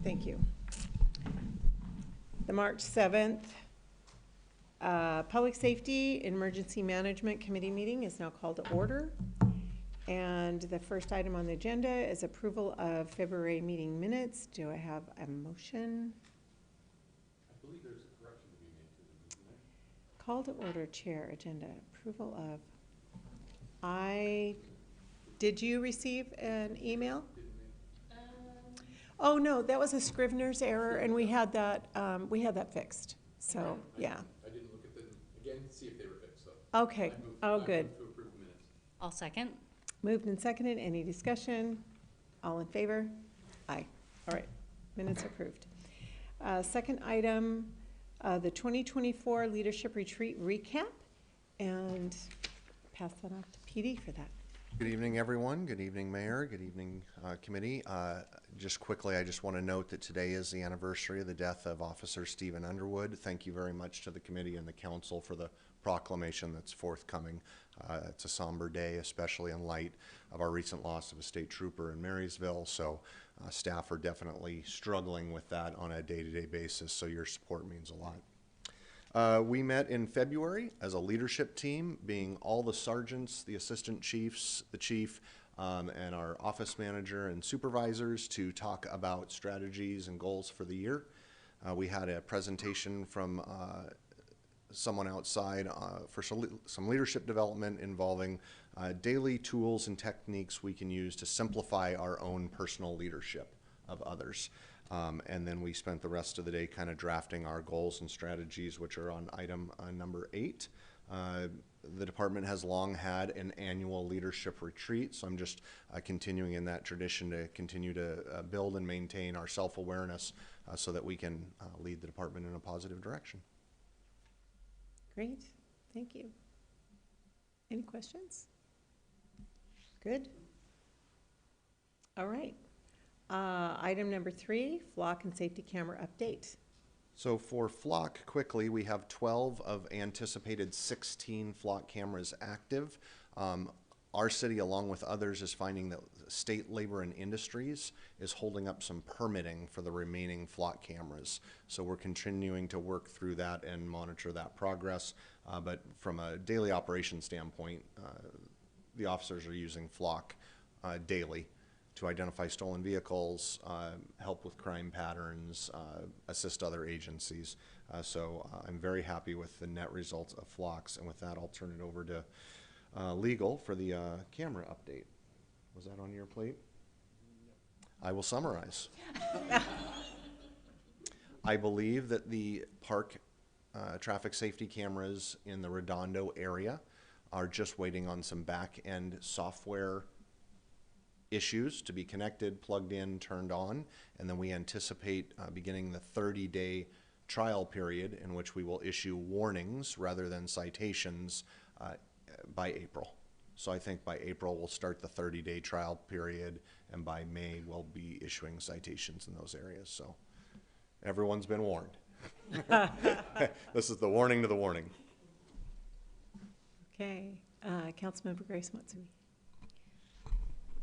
Thank you. The March 7th Public Safety Emergency Management Committee meeting is now called to order. And the first item on the agenda is approval of February meeting minutes. Do I have a motion? I believe there's a correction to be made to them, isn't there? Call to order, chair, agenda, approval of. Did you receive an email? Oh, no, that was a Scrivener's error, and we had that fixed. So, yeah. I didn't look at them again to see if they were fixed, so. Okay. Oh, good. To approve the minutes. I'll second. Moved and seconded. Any discussion? All in favor? Aye. All right. Minutes approved. Second item, the 2024 Leadership Retreat recap, and pass that off to PD for that. Good evening, everyone. Good evening, Mayor. Good evening, committee. Just quickly, I just want to note that today is the anniversary of the death of Officer Stephen Underwood. Thank you very much to the committee and the council for the proclamation that's forthcoming. It's a somber day, especially in light of our recent loss of a state trooper in Marysville. So staff are definitely struggling with that on a day-to-day basis, so your support means a lot. We met in February as a leadership team, being all the sergeants, the assistant chiefs, the chief, and our office manager and supervisors to talk about strategies and goals for the year. We had a presentation from someone outside for some leadership development involving daily tools and techniques we can use to simplify our own personal leadership of others. And then we spent the rest of the day kind of drafting our goals and strategies, which are on item number 8. The department has long had an annual leadership retreat, so I'm just continuing in that tradition to continue to build and maintain our self-awareness so that we can lead the department in a positive direction. Great. Thank you. Any questions? Good. All right. Item number 3, flock and safety camera update. So for flock, quickly, we have 12 of anticipated 16 flock cameras active. Our city, along with others, is finding that state labor and industries is holding up some permitting for the remaining flock cameras. So we're continuing to work through that and monitor that progress. But from a daily operation standpoint, the officers are using flock daily to identify stolen vehicles, help with crime patterns, assist other agencies. So I'm very happy with the net results of flocks. And with that, I'll turn it over to legal for the camera update. Was that on your plate? I will summarize. I believe that the park traffic safety cameras in the Redondo area are just waiting on some back-end software issues to be connected, plugged in, turned on, and then we anticipate beginning the 30-day trial period in which we will issue warnings rather than citations by April. So I think by April we'll start the 30-day trial period, and by May we'll be issuing citations in those areas. So everyone's been warned. This is the warning to the warning. Okay. Councilmember Grace Matsui.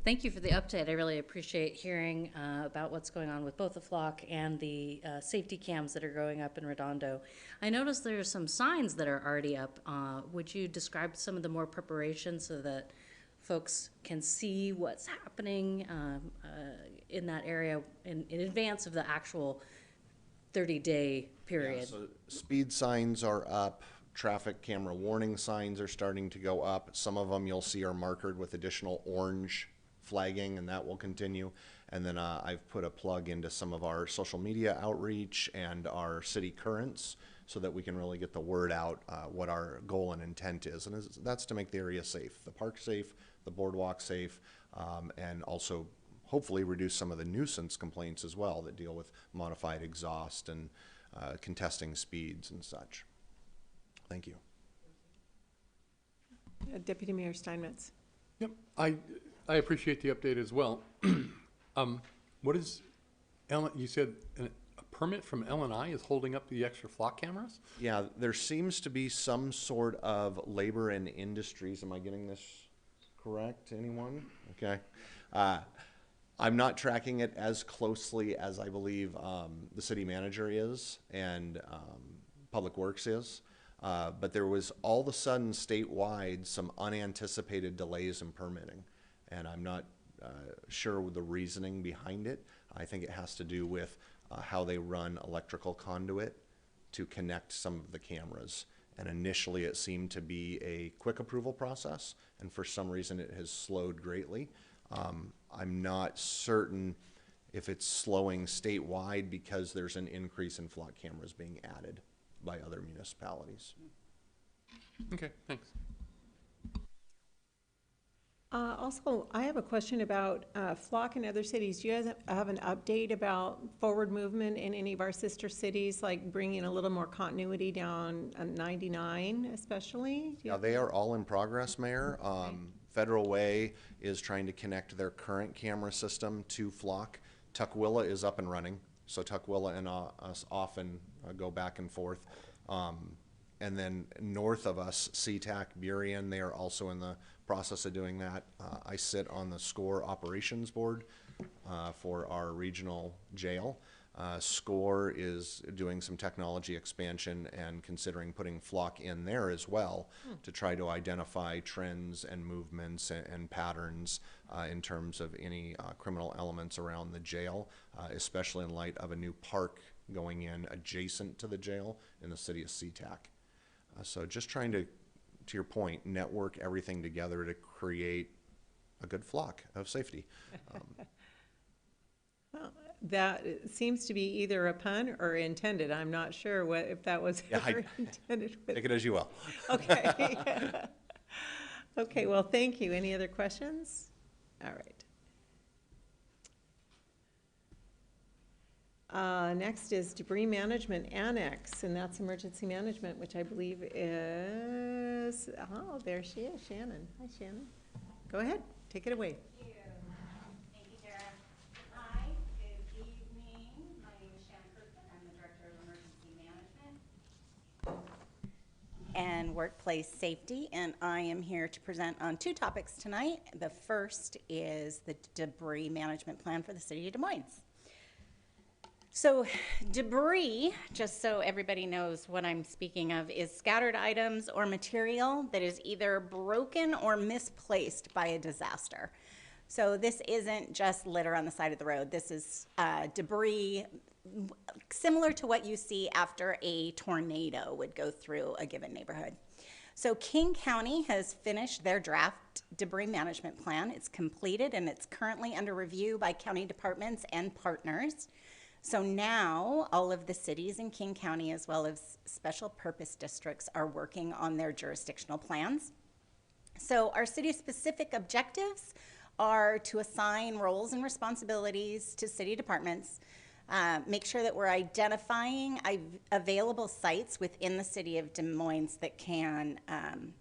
Thank you for the update. I really appreciate hearing about what's going on with both the flock and the safety cams that are going up in Redondo. I noticed there are some signs that are already up. Would you describe some of the more preparations so that folks can see what's happening in that area in advance of the actual 30-day period? Yeah, so speed signs are up. Traffic camera warning signs are starting to go up. Some of them you'll see are markered with additional orange flagging, and that will continue. And then I've put a plug into some of our social media outreach and our city currents so that we can really get the word out what our goal and intent is. And that's to make the area safe, the park safe, the boardwalk safe, and also hopefully reduce some of the nuisance complaints as well that deal with modified exhaust and contesting speeds and such. Thank you. Deputy Mayor Steinmetz. Yep, I appreciate the update as well. What is, you said a permit from L&I is holding up the extra flock cameras? Yeah, there seems to be some sort of labor and industries. Am I getting this correct? Anyone? Okay. I'm not tracking it as closely as I believe the city manager is and Public Works is. But there was all of a sudden statewide some unanticipated delays in permitting. And I'm not sure the reasoning behind it. I think it has to do with how they run electrical conduit to connect some of the cameras. And initially it seemed to be a quick approval process, and for some reason it has slowed greatly. I'm not certain if it's slowing statewide because there's an increase in flock cameras being added by other municipalities. Okay, thanks. Also, I have a question about Flock in other cities. Do you guys have an update about forward movement in any of our sister cities, like bringing a little more continuity down 99 especially? Do you Yeah, they are all in progress, Mayor. Federal Way is trying to connect their current camera system to Flock. Tukwila is up and running, so Tukwila and us often go back and forth. And then north of us, SeaTac, Burien, they are also in the process of doing that. I sit on the SCORE operations board for our regional jail. SCORE is doing some technology expansion and considering putting Flock in there as well to try to identify trends and movements and patterns in terms of any criminal elements around the jail, especially in light of a new park going in adjacent to the jail in the city of SeaTac. So just trying to your point, network everything together to create a good flock of safety. Well, that seems to be either a pun or intended. I'm not sure what, if that was Yeah, ever intended. Take it as you will. Okay. Okay, well, thank you. Any other questions? All right. Next is debris management annex, and that's emergency management, which I believe is, oh, there she is, Shannon. Hi, Shannon. Go ahead, take it away. Thank you. Thank you, Tara. Hi, good evening. My name is Shannon Kirkman. I'm the Director of Emergency Management and Workplace Safety, and I am here to present on two topics tonight. The first is the debris management plan for the city of Des Moines. So debris, just so everybody knows what I'm speaking of, is scattered items or material that is either broken or misplaced by a disaster. So this isn't just litter on the side of the road. This is debris similar to what you see after a tornado would go through a given neighborhood. So King County has finished their draft debris management plan. It's completed and it's currently under review by county departments and partners. So now all of the cities in King County as well as special purpose districts are working on their jurisdictional plans. So our city-specific objectives are to assign roles and responsibilities to city departments, make sure that we're identifying available sites within the city of Des Moines that can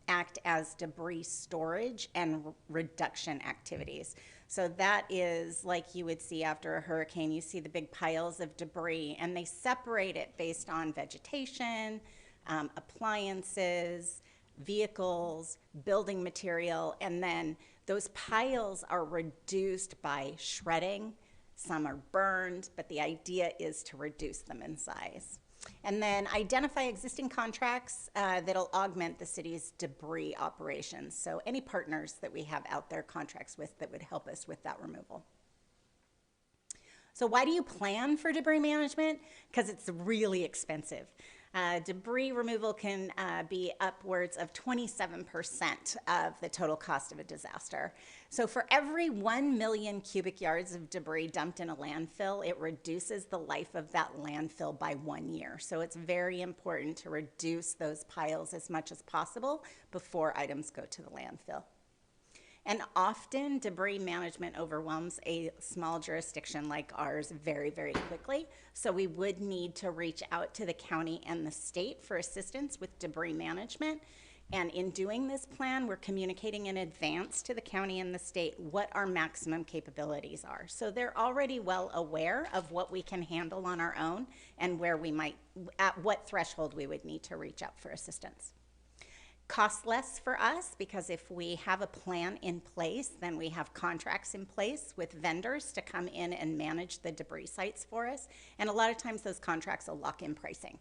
act as debris storage and reduction activities. So that is like you would see after a hurricane. You see the big piles of debris, and they separate it based on vegetation, appliances, vehicles, building material, and then those piles are reduced by shredding. Some are burned, but the idea is to reduce them in size. And then identify existing contracts that'll augment the city's debris operations. So any partners that we have out there contracts with that would help us with that removal. So why do you plan for debris management? Because it's really expensive. Debris removal can be upwards of 27% of the total cost of a disaster. So for every 1 million cubic yards of debris dumped in a landfill, it reduces the life of that landfill by 1 year. So it's very important to reduce those piles as much as possible before items go to the landfill. And often debris management overwhelms a small jurisdiction like ours very, very quickly. So we would need to reach out to the county and the state for assistance with debris management. And in doing this plan, we're communicating in advance to the county and the state what our maximum capabilities are. So they're already well aware of what we can handle on our own and where we might, at what threshold we would need to reach out for assistance. costs less for us because if we have a plan in place, then we have contracts in place with vendors to come in and manage the debris sites for us. And a lot of times those contracts will lock in pricing.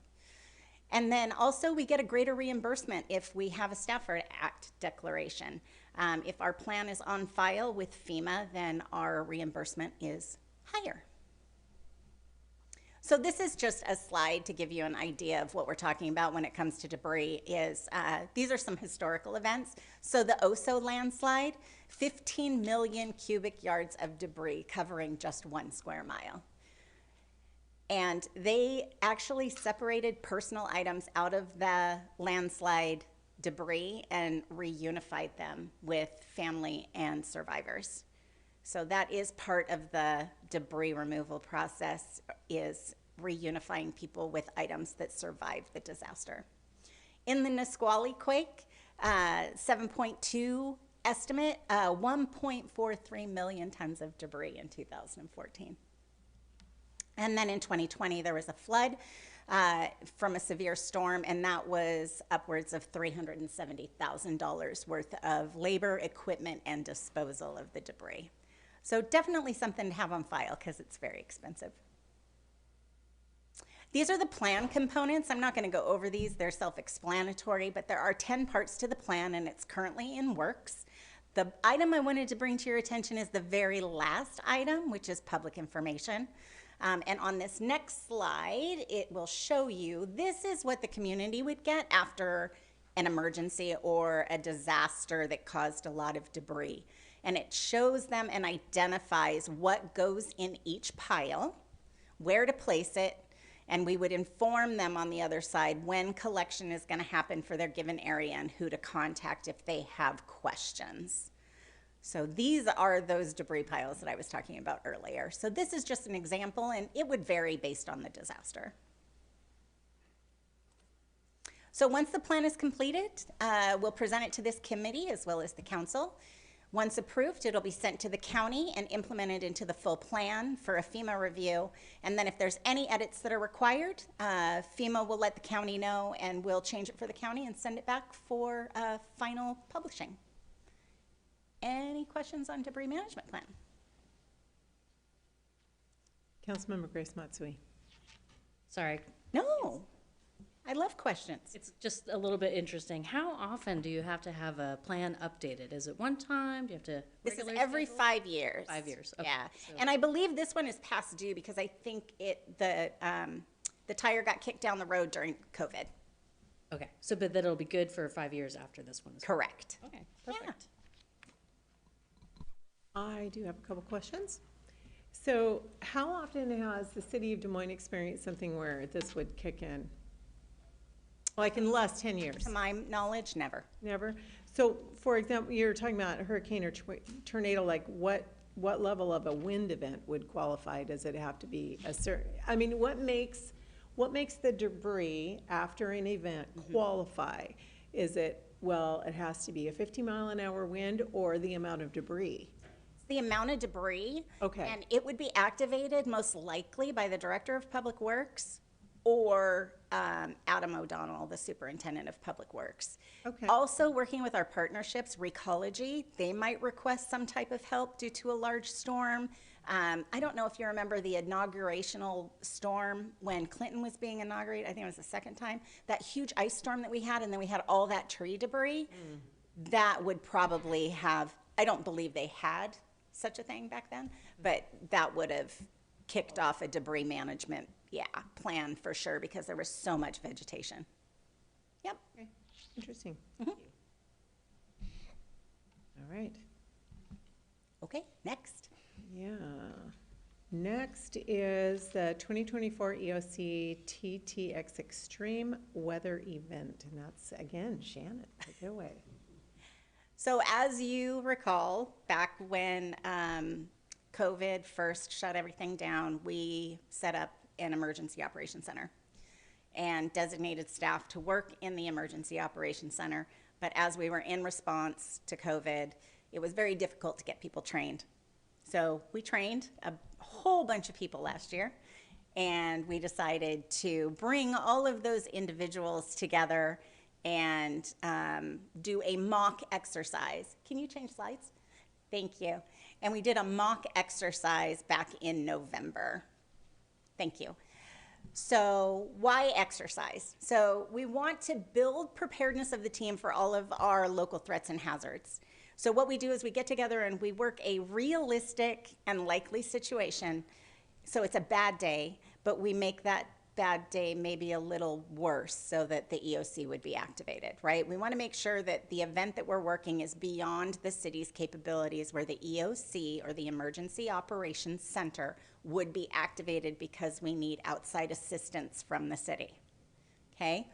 And then also we get a greater reimbursement if we have a Stafford Act declaration. If our plan is on file with FEMA, then our reimbursement is higher. So this is just a slide to give you an idea of what we're talking about when it comes to debris. These are some historical events. So the Oso landslide, 15 million cubic yards of debris covering just 1 square mile. And they actually separated personal items out of the landslide debris and reunified them with family and survivors. So that is part of the debris removal process, is reunifying people with items that survived the disaster. In the Nisqually quake, 7.2 estimate, 1.43 million tons of debris in 2014. And then in 2020, there was a flood from a severe storm, and that was upwards of $370,000 worth of labor, equipment, and disposal of the debris. So definitely something to have on file because it's very expensive. These are the plan components. I'm not going to go over these. They're self-explanatory, but there are 10 parts to the plan, and it's currently in works. The item I wanted to bring to your attention is the very last item, which is public information. And on this next slide, it will show you this is what the community would get after an emergency or a disaster that caused a lot of debris. And it shows them and identifies what goes in each pile, where to place it, and we would inform them on the other side when collection is going to happen for their given area and who to contact if they have questions. So these are those debris piles that I was talking about earlier. So this is just an example, and it would vary based on the disaster. So once the plan is completed, we'll present it to this committee as well as the council. Once approved, it'll be sent to the county and implemented into the full plan for a FEMA review. And then if there's any edits that are required, FEMA will let the county know, and we'll change it for the county and send it back for final publishing. Any questions on debris management plan? Councilmember Grace Matsui. Sorry, No, I love questions. it's just a little bit interesting. How often do you have to have a plan updated? Is it one time? Do you have to? This is regularly every schedule? 5 years. 5 years, okay. Yeah, So- and I believe this one is past due because I think the tire got kicked down the road during COVID. Okay, so but that'll be good for 5 years after this one is. Correct. Okay, Yeah. perfect. I do have a couple questions. So how often has the city of Des Moines experienced something where this would kick in? Like in the last 10 years? To my knowledge, never. Never? So, for example, you're talking about a hurricane or tornado, like what level of a wind event would qualify? Does it have to be a certain, I mean, what makes the debris after an event qualify? Is it, well, it has to be a 50-mile-an-hour wind or the amount of debris? The amount of debris. Okay. And it would be activated most likely by the Director of Public Works or Adam O'Donnell, the Superintendent of Public Works. Okay. Also, working with our partnerships, Recology, they might request some type of help due to a large storm. I don't know if you remember the inaugurational storm when Clinton was being inaugurated. I think it was the second time. That huge ice storm that we had, and then we had all that tree debris. That would probably have, I don't believe they had such a thing back then, but that would have kicked off a debris management, plan for sure, because there was so much vegetation. Yep. Okay. Interesting. Mhm. All right. Okay, next. Yeah. Next is the 2024 EOC TTX Extreme Weather Event, and that's, again, Shannon, take it away. So as you recall, back when COVID first shut everything down, we set up an emergency operations center and designated staff to work in the emergency operations center. But as we were in response to COVID, it was very difficult to get people trained. So we trained a whole bunch of people last year, and we decided to bring all of those individuals together and do a mock exercise. Can you change slides? Thank you. And we did a mock exercise back in November. Thank you. So why exercise? So we want to build preparedness of the team for all of our local threats and hazards. So what we do is we get together and we work a realistic and likely situation. So it's a bad day, but we make that bad day maybe a little worse so that the EOC would be activated, right? We want to make sure that the event that we're working is beyond the city's capabilities, where the EOC, or the Emergency Operations Center, would be activated because we need outside assistance from the city, okay?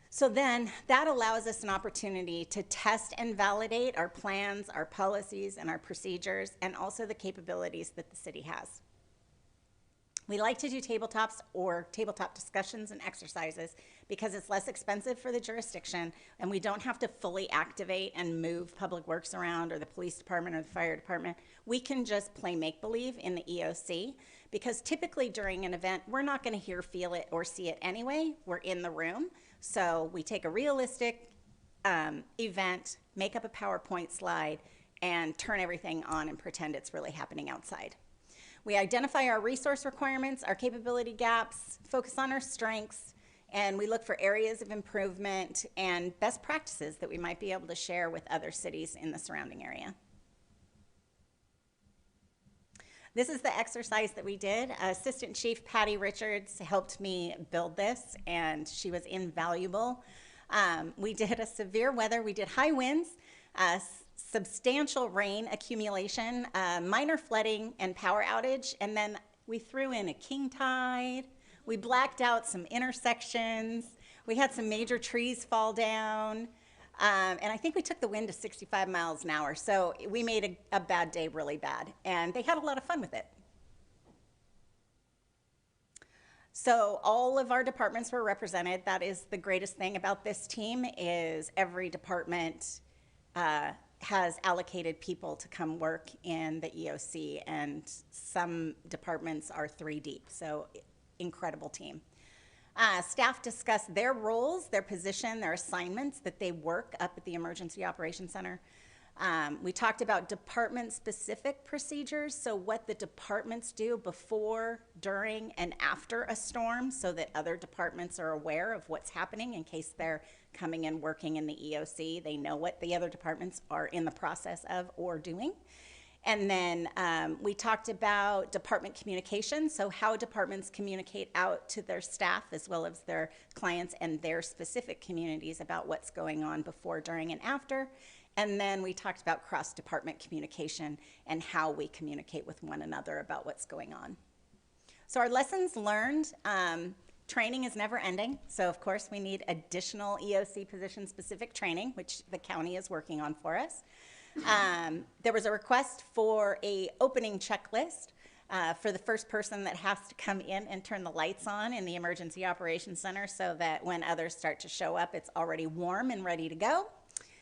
So then that allows us an opportunity to test and validate our plans, our policies, and our procedures, and also the capabilities that the city has. We like to do tabletops or tabletop discussions and exercises because it's less expensive for the jurisdiction, and we don't have to fully activate and move public works around, or the police department, or the fire department. We can just play make-believe in the EOC, because typically during an event, we're not going to hear, feel it, or see it anyway. We're in the room. So we take a realistic event, make up a PowerPoint slide, and turn everything on and pretend it's really happening outside. We identify our resource requirements, our capability gaps, focus on our strengths, and we look for areas of improvement and best practices that we might be able to share with other cities in the surrounding area. This is the exercise that we did. Assistant Chief Patty Richards helped me build this, and she was invaluable. We did a severe weather. We did high winds, substantial rain accumulation, minor flooding and power outage, and then we threw in a king tide. We blacked out some intersections. We had some major trees fall down, and I think we took the wind to 65 miles an hour. So we made a bad day really bad, and they had a lot of fun with it. So all of our departments were represented. That is the greatest thing about this team, is every department has allocated people to come work in the EOC, and some departments are 3 deep, so incredible team. Staff discussed their roles, their position, their assignments that they work up at the Emergency Operations Center. We talked about department-specific procedures, so what the departments do before, during, and after a storm, so that other departments are aware of what's happening in case they're coming and working in the EOC. They know what the other departments are in the process of or doing. And then we talked about department communication, so how departments communicate out to their staff as well as their clients and their specific communities about what's going on before, during, and after. And then we talked about cross-department communication and how we communicate with one another about what's going on. So our lessons learned, training is never ending. So of course we need additional EOC position-specific training, which the county is working on for us. There was a request for an opening checklist for the first person that has to come in and turn the lights on in the Emergency Operations Center, so that when others start to show up, it's already warm and ready to go.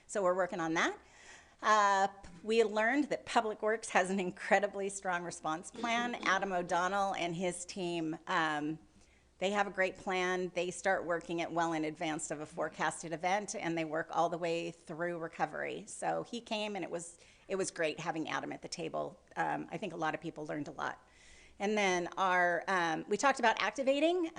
So we're working on that. We learned that Public Works has an incredibly strong response plan. Adam O'Donnell and his team, they have a great plan. They start working it well in advance of a forecasted event, and they work all the way through recovery. So he came, and it was great having Adam at the table. I think a lot of people learned a lot. And then we talked about activating,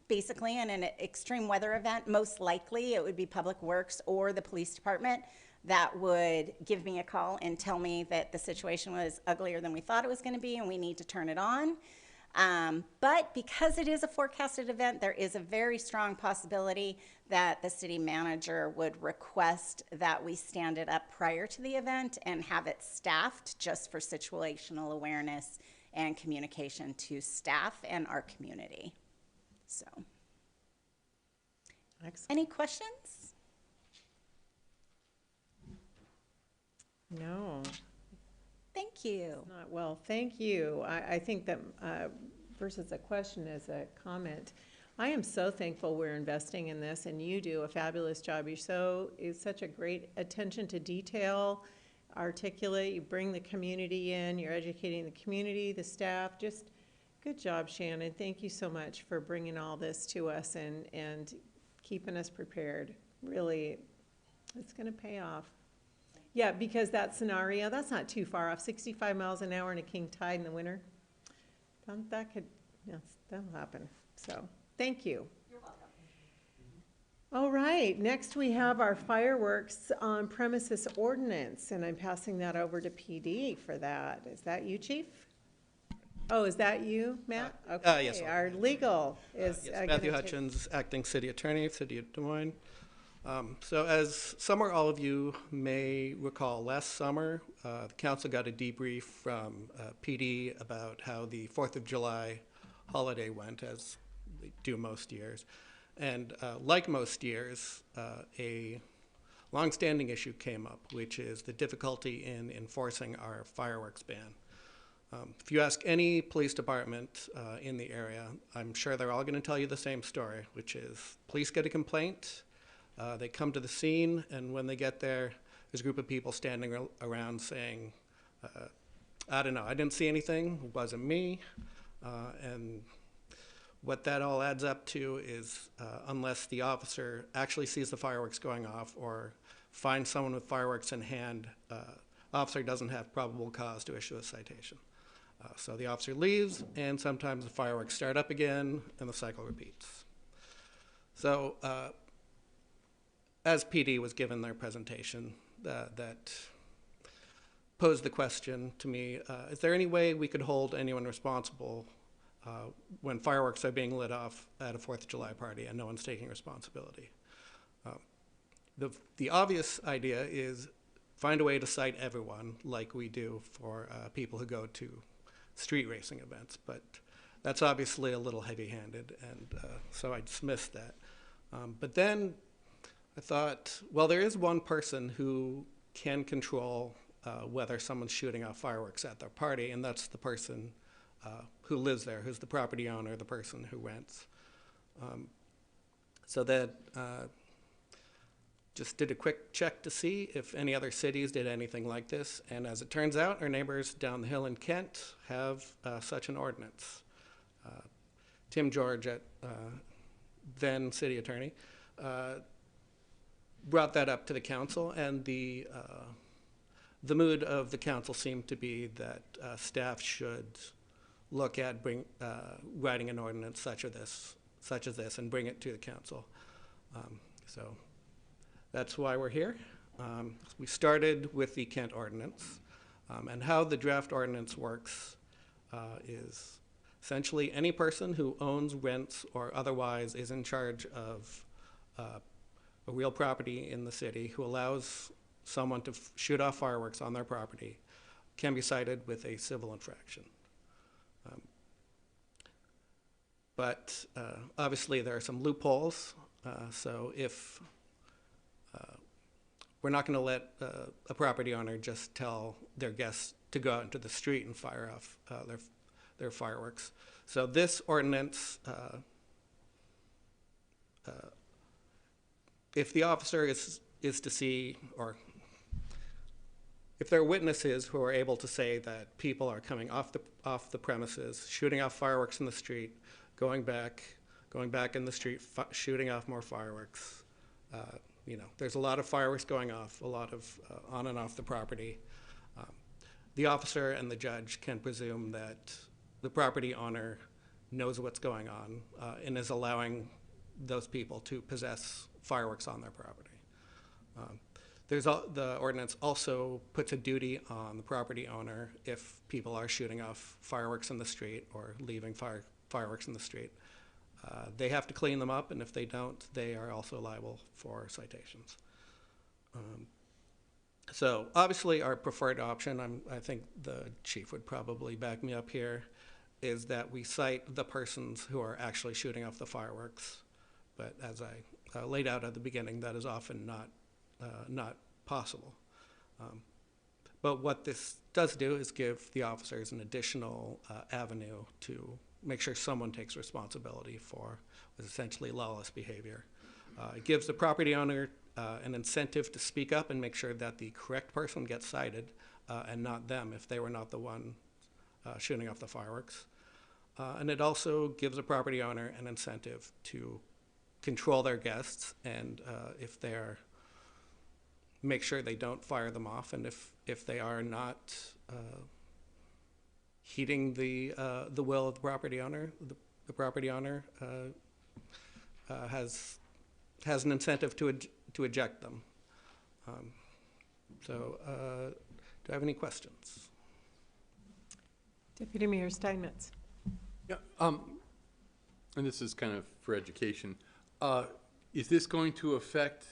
basically in an extreme weather event. Most likely it would be Public Works or the police department that would give me a call and tell me that the situation was uglier than we thought it was going to be and we need to turn it on. But because it is a forecasted event, there is a very strong possibility that the city manager would request that we stand it up prior to the event and have it staffed just for situational awareness and communication to staff and our community. So, Excellent. any questions? No, Thank you. not well. Thank you. I think that versus a question as a comment, I am so thankful we're investing in this, and you do a fabulous job. It's such a great attention to detail, articulate, you bring the community in, you're educating the community, the staff. Just good job, Shannon. Thank you so much for bringing all this to us and keeping us prepared. really, it's gonna pay off. Yeah, because that scenario, that's not too far off, 65 miles an hour in a king tide in the winter. That could, yes, that'll happen, so, thank you. You're welcome. All right, next we have our fireworks on premises ordinance, and I'm passing that over to PD for that. Is that you, chief? Oh, is that you, Matt? Okay, yes, sir. our legal is. Yes, gonna Matthew take- Hutchins, Acting City Attorney, City of Des Moines. So as some or all of you may recall, last summer, the council got a debrief from PD about how the 4th of July holiday went, as they do most years. And like most years, a longstanding issue came up, which is the difficulty in enforcing our fireworks ban. If you ask any police department in the area, I'm sure they're all going to tell you the same story, which is police get a complaint, they come to the scene, and when they get there, there's a group of people standing around saying, I don't know, I didn't see anything, it wasn't me, and what that all adds up to is unless the officer actually sees the fireworks going off or finds someone with fireworks in hand, officer doesn't have probable cause to issue a citation. So the officer leaves, and sometimes the fireworks start up again, and the cycle repeats. So as PD was given their presentation, that posed the question to me, is there any way we could hold anyone responsible when fireworks are being lit off at a 4th of July party and no one's taking responsibility? The obvious idea is find a way to cite everyone like we do for people who go to street racing events, but that's obviously a little heavy-handed, and so I dismissed that. But then I thought, well, there is one person who can control whether someone's shooting off fireworks at their party, and that's the person who lives there, who's the property owner, the person who rents. So that just did a quick check to see if any other cities did anything like this, and as it turns out, our neighbors down the hill in Kent have such an ordinance. Tim George, at then city attorney, brought that up to the council, and the mood of the council seemed to be that staff should look at writing an ordinance such as this, and bring it to the council. So that's why we're here. We started with the Kent ordinance, and how the draft ordinance works is essentially any person who owns, rents, or otherwise is in charge of a real property in the city who allows someone to shoot off fireworks on their property can be cited with a civil infraction. But obviously there are some loopholes, so if we're not going to let a property owner just tell their guests to go out into the street and fire off their fireworks. So this ordinance, if the officer is to see, or if there are witnesses who are able to say that people are coming off the premises, shooting off fireworks in the street, going back in the street, shooting off more fireworks, there's a lot of fireworks going off, a lot of on and off the property. The officer and the judge can presume that the property owner knows what's going on and is allowing those people to possess fireworks on their property. The ordinance also puts a duty on the property owner if people are shooting off fireworks in the street or leaving fireworks in the street. They have to clean them up, and if they don't, they are also liable for citations. So obviously our preferred option, I think the chief would probably back me up here, is that we cite the persons who are actually shooting off the fireworks. But as I laid out at the beginning, that is often not possible. But what this does do is give the officers an additional avenue to make sure someone takes responsibility for what's essentially lawless behavior. It gives the property owner an incentive to speak up and make sure that the correct person gets cited and not them if they were not the one shooting off the fireworks. And it also gives the property owner an incentive to control their guests, and if they're, make sure they don't fire them off, and if they are not heeding the will of the property owner, the property owner has an incentive to eject them. Do I have any questions? Deputy Mayor Steinmetz. Yeah, and this is kind of for education. Is this going to affect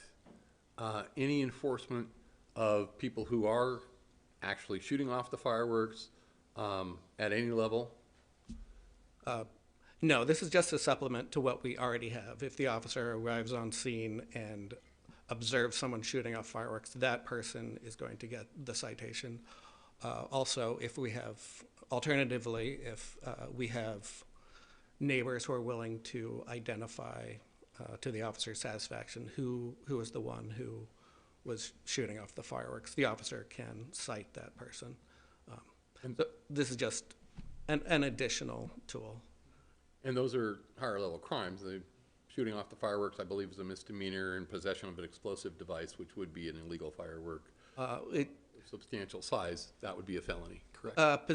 any enforcement of people who are actually shooting off the fireworks at any level? No, this is just a supplement to what we already have. If the officer arrives on scene and observes someone shooting off fireworks, that person is going to get the citation. Also, if we have, alternatively, if we have neighbors who are willing to identify to the officer's satisfaction who is the one who was shooting off the fireworks, the officer can cite that person. So this is just an additional tool. And those are higher level crimes. The shooting off the fireworks, I believe, is a misdemeanor, and possession of an explosive device, which would be an illegal firework, substantial size, that would be a felony, correct?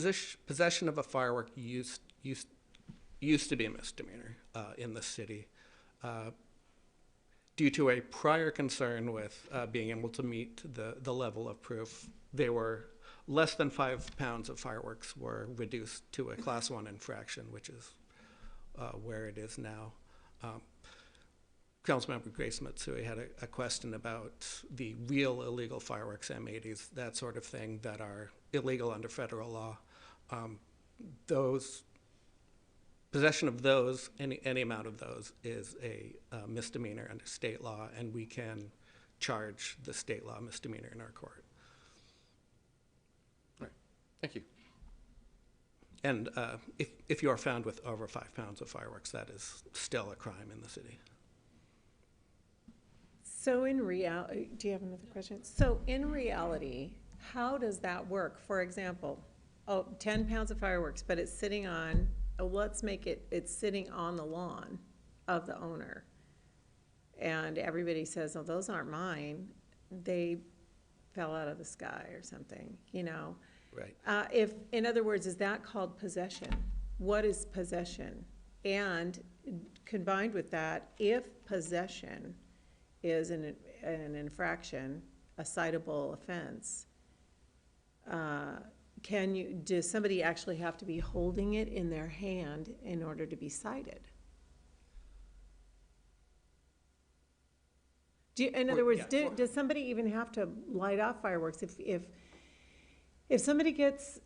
Possession of a firework used to be a misdemeanor in the city. Due to a prior concern with being able to meet the level of proof, they were less than 5 pounds of fireworks were reduced to a Class 1 infraction, which is where it is now. Councilmember Grace Matsui had a question about the real illegal fireworks, M80s, that sort of thing, that are illegal under federal law. Possession of those, any amount of those, is a misdemeanor under state law, and we can charge the state law misdemeanor in our court. Right. Thank you. And if you are found with over 5 pounds of fireworks, that is still a crime in the city. So in reality, do you have another question? So in reality, how does that work? For example, 10 pounds of fireworks, but it's sitting on, let's make it, it's sitting on the lawn of the owner. And everybody says, oh, those aren't mine. They fell out of the sky or something, you know? Right. If, in other words, is that called possession? What is possession? And combined with that, if possession is an infraction, a citable offense, does somebody actually have to be holding it in their hand in order to be cited? In other words, does somebody even have to light off fireworks? If somebody gets,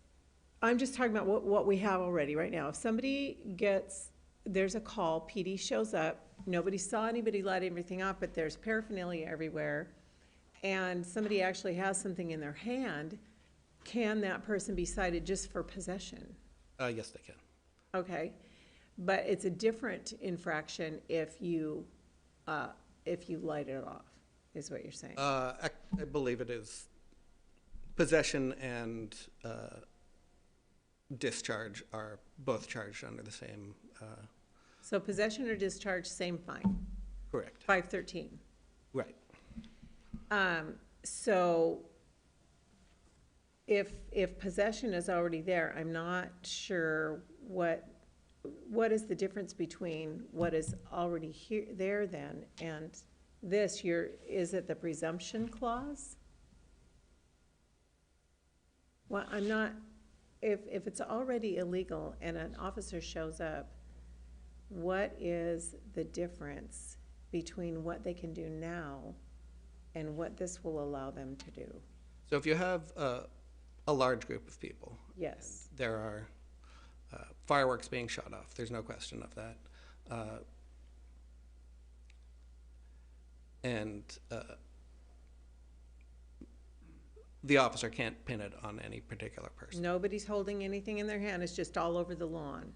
I'm just talking about what we have already right now. If somebody gets, there's a call, PD shows up, nobody saw anybody light everything off, but there's paraphernalia everywhere, and somebody actually has something in their hand, can that person be cited just for possession? Yes, they can. Okay, but it's a different infraction if you light it off, is what you're saying? I believe it is. Possession and discharge are both charged under the same. So possession or discharge, same fine, Correct. 513. Right. So if possession is already there, I'm not sure what is the difference between what is already there then and this. Is it the presumption clause? Well, I'm not, if it's already illegal and an officer shows up, what is the difference between what they can do now and what this will allow them to do? So if you have a large group of people, Yes. there are fireworks being shot off, there's no question of that. The officer can't pin it on any particular person. Nobody's holding anything in their hand, it's just all over the lawn.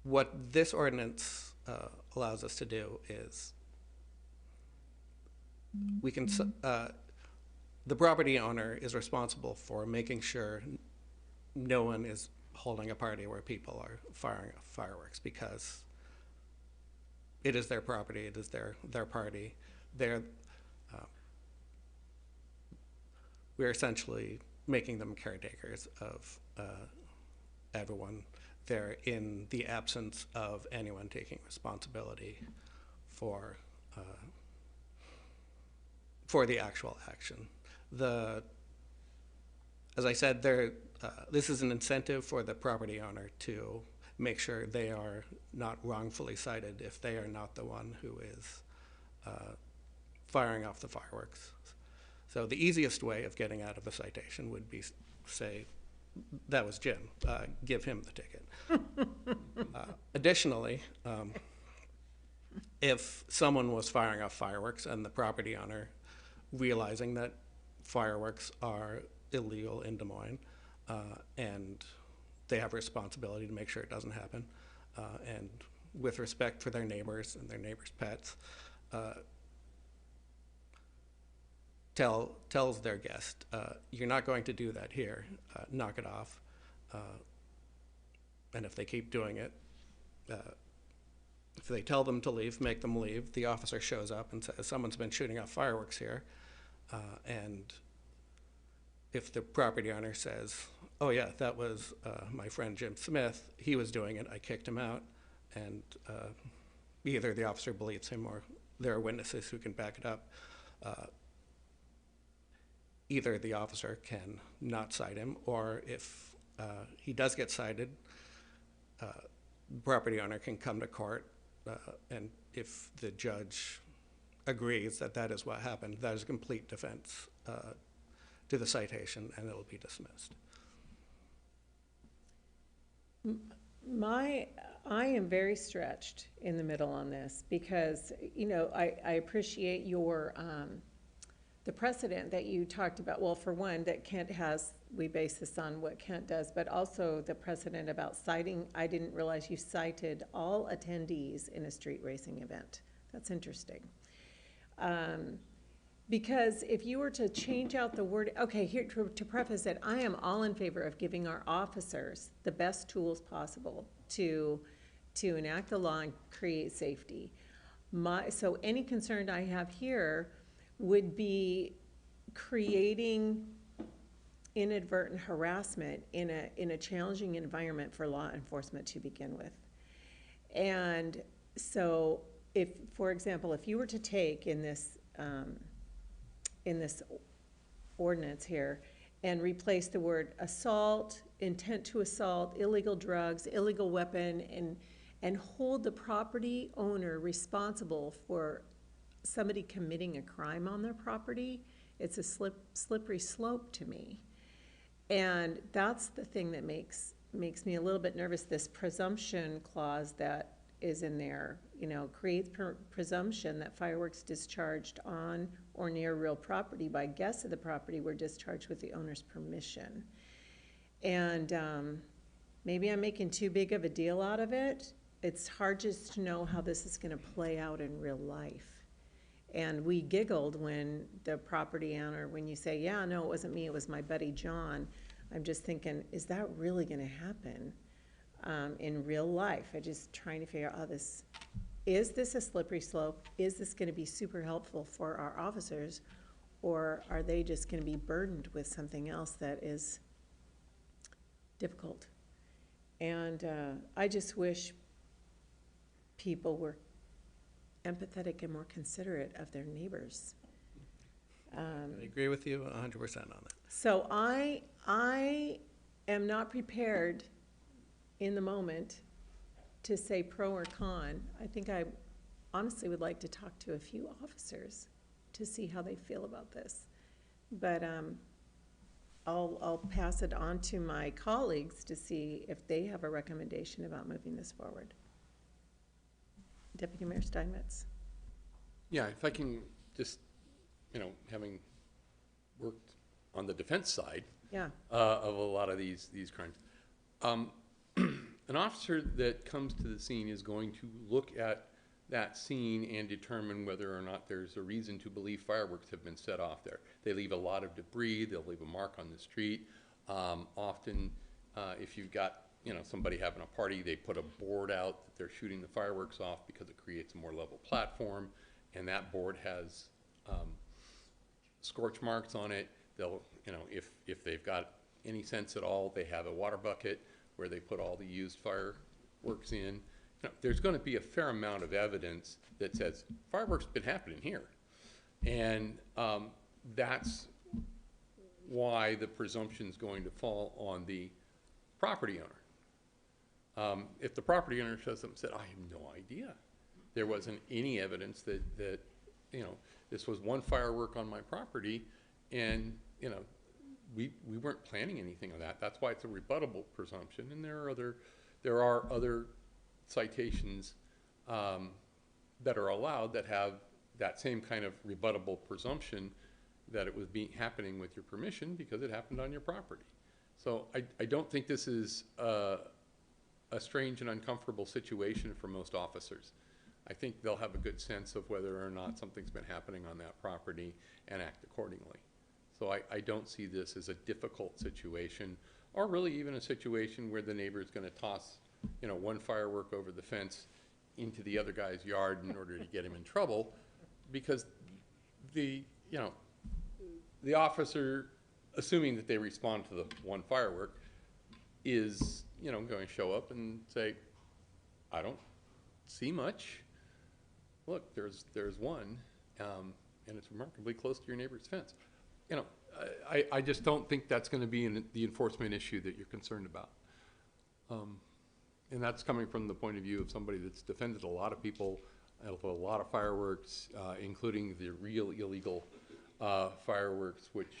What this ordinance allows us to do is we can, the property owner is responsible for making sure no one is holding a party where people are firing off fireworks, because it is their property, it is their party. They're, we're essentially making them caretakers of everyone there in the absence of anyone taking responsibility for the actual action. As I said, this is an incentive for the property owner to make sure they are not wrongfully cited if they are not the one who is firing off the fireworks. So the easiest way of getting out of a citation would be say, that was Jim, give him the ticket. Additionally, if someone was firing off fireworks and the property owner, realizing that fireworks are illegal in Des Moines, and they have a responsibility to make sure it doesn't happen, and with respect for their neighbors and their neighbors' pets, tells their guest, you're not going to do that here, knock it off. And if they keep doing it, if they tell them to leave, make them leave, the officer shows up and says, someone's been shooting off fireworks here. And if the property owner says, oh yeah, that was my friend Jim Smith, he was doing it, I kicked him out, and either the officer believes him or there are witnesses who can back it up, either the officer can not cite him, or if he does get cited, the property owner can come to court, and if the judge agrees that that is what happened, that is a complete defense to the citation, and it will be dismissed. I am very stretched in the middle on this because, you know, I appreciate your, the precedent that you talked about. Well, for one, that Kent has, we base this on what Kent does, but also the precedent about citing. I didn't realize you cited all attendees in a street racing event. That's interesting. Because if you were to change out the word, okay, here to preface it, I am all in favor of giving our officers the best tools possible to enact the law and create safety. So any concern I have here would be creating inadvertent harassment in a challenging environment for law enforcement to begin with. And so if, for example, if you were to take in this ordinance here and replace the word assault, intent to assault, illegal drugs, illegal weapon, and hold the property owner responsible for somebody committing a crime on their property, it's a slippery slope to me. And that's the thing that makes me a little bit nervous, this presumption clause that is in there, you know, creates presumption that fireworks discharged on or near real property by guests of the property were discharged with the owner's permission. And maybe I'm making too big of a deal out of it. It's hard just to know how this is going to play out in real life. And we giggled when the property owner, when you say, yeah, no, it wasn't me, it was my buddy John. I'm just thinking, is that really going to happen in real life? I'm just trying to figure out how this, is this a slippery slope? Is this going to be super helpful for our officers? Or are they just going to be burdened with something else that is difficult? And I just wish people were empathetic and more considerate of their neighbors. I agree with you 100% on that. So I am not prepared in the moment to say pro or con. I think I honestly would like to talk to a few officers to see how they feel about this. But I'll pass it on to my colleagues to see if they have a recommendation about moving this forward. Deputy Mayor Steinmetz. Yeah, if I can just, you know, having worked on the defense side Yeah. of a lot of these crimes, an officer that comes to the scene is going to look at that scene and determine whether or not there's a reason to believe fireworks have been set off there. They leave a lot of debris, they'll leave a mark on the street. Often, if you've got you know, somebody having a party, they put a board out that they're shooting the fireworks off because it creates a more level platform, and that board has scorch marks on it. They'll, you know, if they've got any sense at all, they have a water bucket where they put all the used fireworks in. You know, there's going to be a fair amount of evidence that says fireworks been happening here, and that's why the presumption is going to fall on the property owner. If the property owner shows up and said, I have no idea, there wasn't any evidence that you know, this was one firework on my property, and, you know, we weren't planning anything of that. That's why it's a rebuttable presumption, and there are other citations that are allowed that have that same kind of rebuttable presumption that it was happening with your permission because it happened on your property. So I don't think this is a strange and uncomfortable situation for most officers. I think they'll have a good sense of whether or not something's been happening on that property and act accordingly. So I don't see this as a difficult situation, or really even a situation where the neighbor is going to toss, you know, one firework over the fence into the other guy's yard in order to get him in trouble, because the officer, assuming that they respond to the one firework, is, you know, going to show up and say, I don't see much. Look, there's one, and it's remarkably close to your neighbor's fence. You know, I just don't think that's going to be the enforcement issue that you're concerned about. And that's coming from the point of view of somebody that's defended a lot of people, a lot of fireworks, including the real illegal fireworks, which,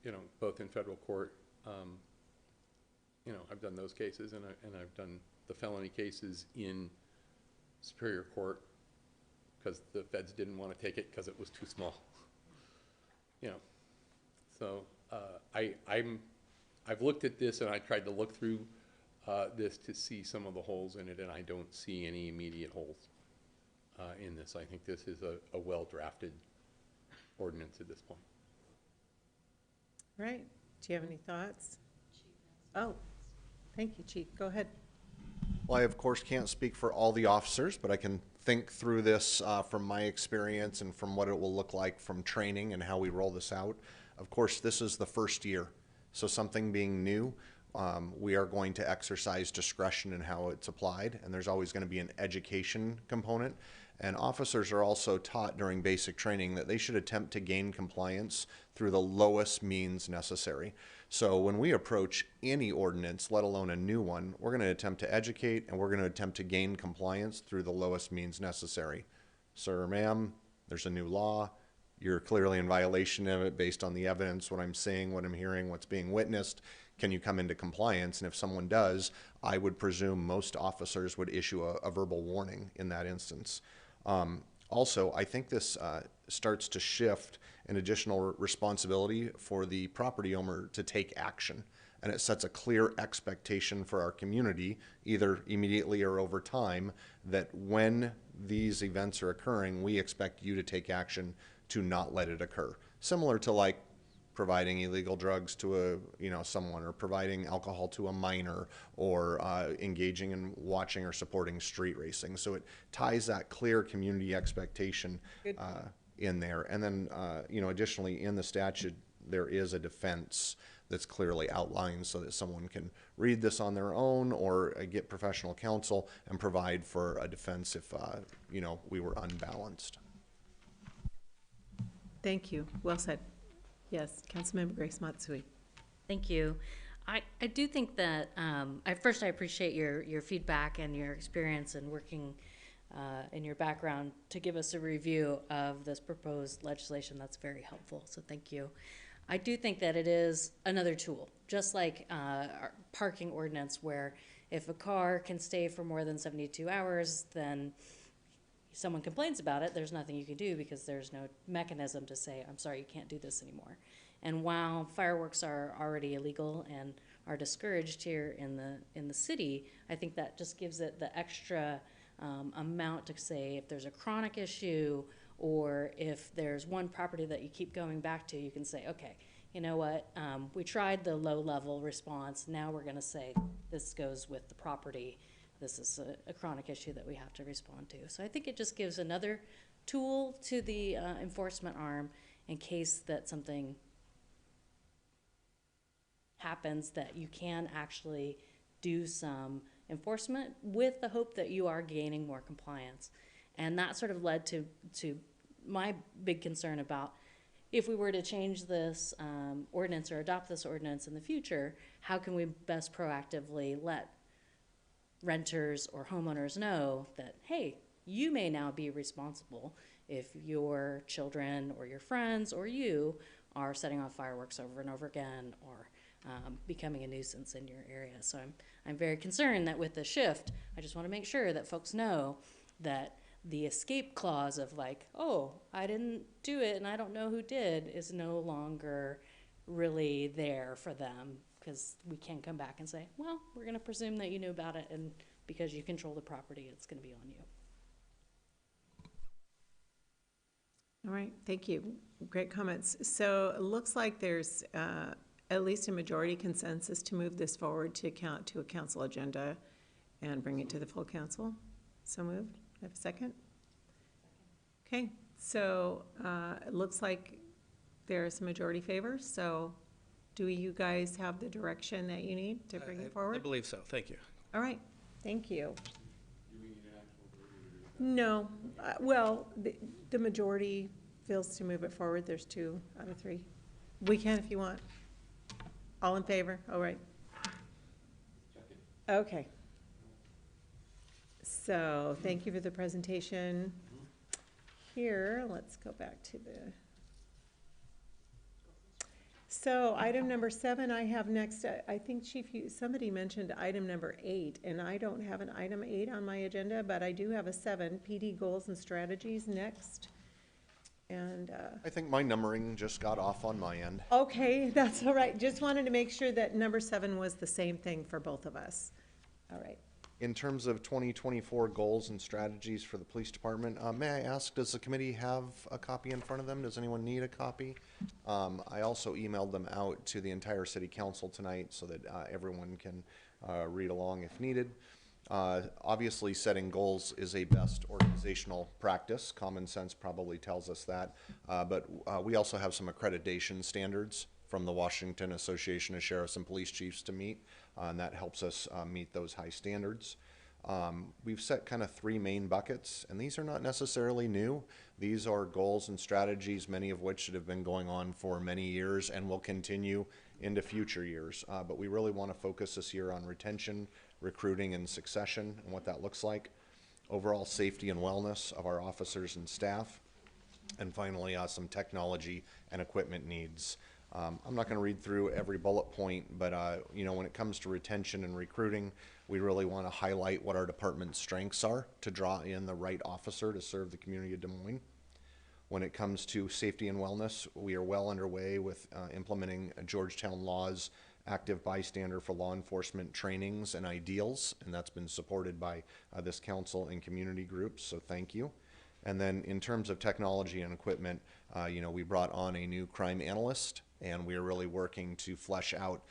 you know, both in federal court, you know, I've done those cases, and I've done the felony cases in Superior Court because the feds didn't want to take it because it was too small. You know, so I've looked at this, and I tried to look through this to see some of the holes in it, and I don't see any immediate holes in this. I think this is a well-drafted ordinance at this point. All right, do you have any thoughts? Oh, thank you, Chief, go ahead. Well, I of course can't speak for all the officers, but I can think through this from my experience and from what it will look like from training and how we roll this out. Of course, this is the first year, so something being new, we are going to exercise discretion in how it's applied, and there's always going to be an education component. And officers are also taught during basic training that they should attempt to gain compliance through the lowest means necessary. So when we approach any ordinance, let alone a new one, we're going to attempt to educate, and we're going to attempt to gain compliance through the lowest means necessary. Sir or ma'am, there's a new law. You're clearly in violation of it based on the evidence, what I'm seeing, what I'm hearing, what's being witnessed. Can you come into compliance? And if someone does, I would presume most officers would issue a verbal warning in that instance. Also, I think this starts to shift an additional responsibility for the property owner to take action. And it sets a clear expectation for our community, either immediately or over time, that when these events are occurring, we expect you to take action to not let it occur. Similar to like providing illegal drugs to someone, or providing alcohol to a minor, or engaging in watching or supporting street racing. So it ties that clear community expectation in there. And then, additionally in the statute, there is a defense that's clearly outlined so that someone can read this on their own, or get professional counsel and provide for a defense if, we were unbalanced. Thank you, well said. Yes, Councilmember Grace Matsui. Thank you. I do think that, first I appreciate your feedback and your experience in working in your background to give us a review of this proposed legislation. That's very helpful, so thank you. I do think that it is another tool, just like our parking ordinance, where if a car can stay for more than 72 hours, then someone complains about it, there's nothing you can do because there's no mechanism to say, I'm sorry, you can't do this anymore. And while fireworks are already illegal and are discouraged here in the city, I think that just gives it the extra amount to say if there's a chronic issue, or if there's one property that you keep going back to, you can say, okay, you know what, we tried the low-level response, now we're gonna say this goes with the property. This is a chronic issue that we have to respond to. So I think it just gives another tool to the enforcement arm in case that something happens, that you can actually do some enforcement with the hope that you are gaining more compliance. And that sort of led to my big concern about if we were to change this ordinance or adopt this ordinance in the future, how can we best proactively let renters or homeowners know that, hey, you may now be responsible if your children or your friends or you are setting off fireworks over and over again, or becoming a nuisance in your area. So I'm very concerned that with the shift, I just want to make sure that folks know that the escape clause of like, oh, I didn't do it and I don't know who did, is no longer really there for them, because we can come back and say, well, we're going to presume that you knew about it, and because you control the property, it's going to be on you. All right, thank you. Great comments. So it looks like there's at least a majority consensus to move this forward to a council agenda and bring it to the full council. So moved. I have a second? Okay, so it looks like there's a majority favor. So do you guys have the direction that you need to bring it I forward? believe so. Thank you. All right, thank you. No, well, the majority feels to move it forward. There's 2 out of 3. We can if you want. All in favor? All right. Okay. So, thank you for the presentation. Here, let's go back to the. So, item number 7 I have next. I think, Chief, somebody mentioned item number 8, and I don't have an item 8 on my agenda, but I do have a 7, PD goals and strategies next. And, I think my numbering just got off on my end. okay, that's all right. Just wanted to make sure that number 7 was the same thing for both of us. All right. In terms of 2024 goals and strategies for the police department, may I ask, does the committee have a copy in front of them? Does anyone need a copy? I also emailed them out to the entire city council tonight so that everyone can read along if needed. Obviously, setting goals is a best organizational practice. Common sense probably tells us that. But we also have some accreditation standards from the Washington Association of Sheriffs and Police Chiefs to meet, and that helps us meet those high standards. We've set kind of 3 main buckets, and these are not necessarily new. These are goals and strategies, many of which have been going on for many years and will continue into future years. But we really want to focus this year on retention, recruiting, and succession, and what that looks like. Overall safety and wellness of our officers and staff. And finally, some technology and equipment needs. I'm not going to read through every bullet point, but you know, when it comes to retention and recruiting, we really want to highlight what our department's strengths are to draw in the right officer to serve the community of Des Moines. When it comes to safety and wellness, we are well underway with implementing Georgetown Law's active bystander for law enforcement trainings and ideals, and that's been supported by this council and community groups, so thank you. And then in terms of technology and equipment, you know, we brought on a new crime analyst, and we are really working to flesh out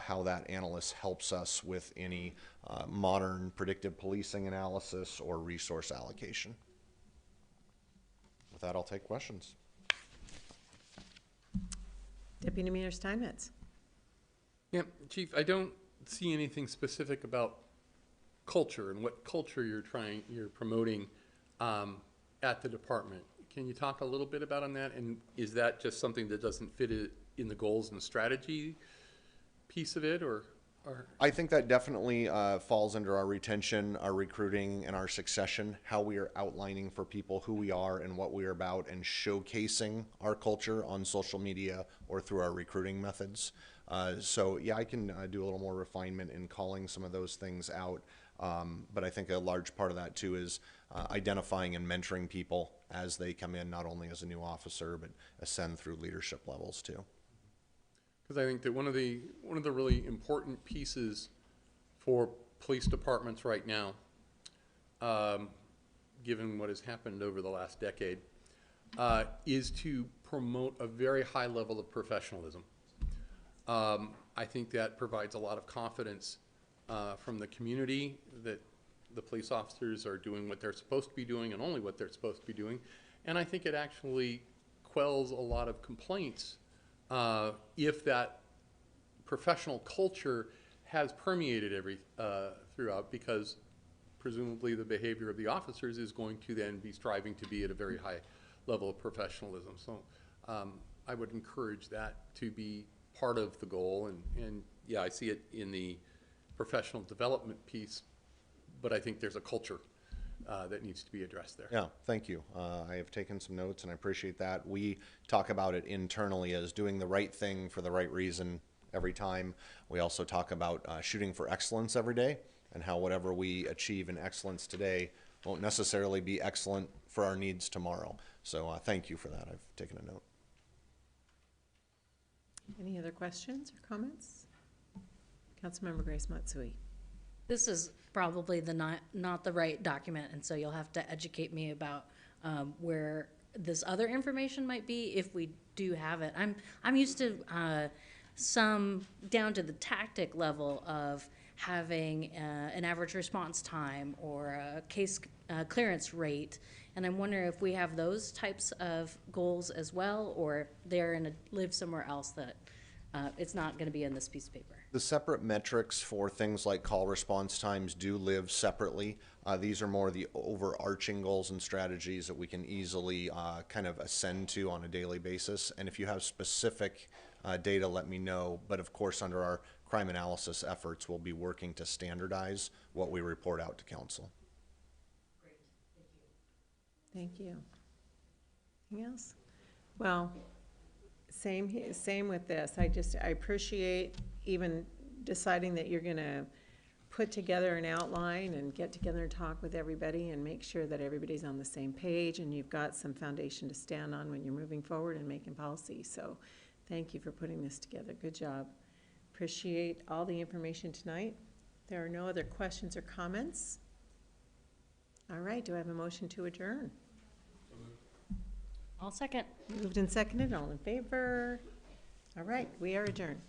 how that analyst helps us with any modern predictive policing analysis or resource allocation. With that, I'll take questions. Deputy Mayor Steinmetz. Yeah, Chief, I don't see anything specific about culture and what culture you're promoting at the department. Can you talk a little bit about on that? And is that just something that doesn't fit in the goals and strategy piece of it, or? I think that definitely falls under our retention, our recruiting, and our succession, how we are outlining for people who we are and what we are about, and showcasing our culture on social media or through our recruiting methods. So yeah, I can do a little more refinement in calling some of those things out. But I think a large part of that too is identifying and mentoring people as they come in, not only as a new officer, but ascend through leadership levels too. Because I think that one of the really important pieces for police departments right now, given what has happened over the last decade, is to promote a very high level of professionalism. I think that provides a lot of confidence from the community that the police officers are doing what they're supposed to be doing and only what they're supposed to be doing. And I think it actually quells a lot of complaints if that professional culture has permeated throughout, because presumably the behavior of the officers is going to then be striving to be at a very high level of professionalism. So I would encourage that to be part of the goal. And yeah, I see it in the professional development piece, but I think there's a culture that needs to be addressed there. Yeah, thank you. I have taken some notes and I appreciate that. We talk about it internally as doing the right thing for the right reason every time. We also talk about shooting for excellence every day, and how whatever we achieve in excellence today won't necessarily be excellent for our needs tomorrow. So thank you for that. I've taken a note. Any other questions or comments? Councilmember Grace Matsui. This is probably the not the right document, and so you'll have to educate me about where this other information might be if we do have it. I'm used to some down to the tactic level of having an average response time or a case clearance rate, and I'm wondering if we have those types of goals as well, or they're live somewhere else that it's not going to be in this piece of paper. The separate metrics for things like call response times do live separately. These are more the overarching goals and strategies that we can easily kind of ascend to on a daily basis. And if you have specific data, let me know. But of course, under our crime analysis efforts, we'll be working to standardize what we report out to council. Great, thank you. Thank you. Anything else? Well, same with this. I appreciate even deciding that you're gonna put together an outline and get together and talk with everybody and make sure that everybody's on the same page and you've got some foundation to stand on when you're moving forward and making policy. So thank you for putting this together. Good job. Appreciate all the information tonight. There are no other questions or comments. All right, do I have a motion to adjourn? I'll second. Moved and seconded, all in favor? All right, we are adjourned.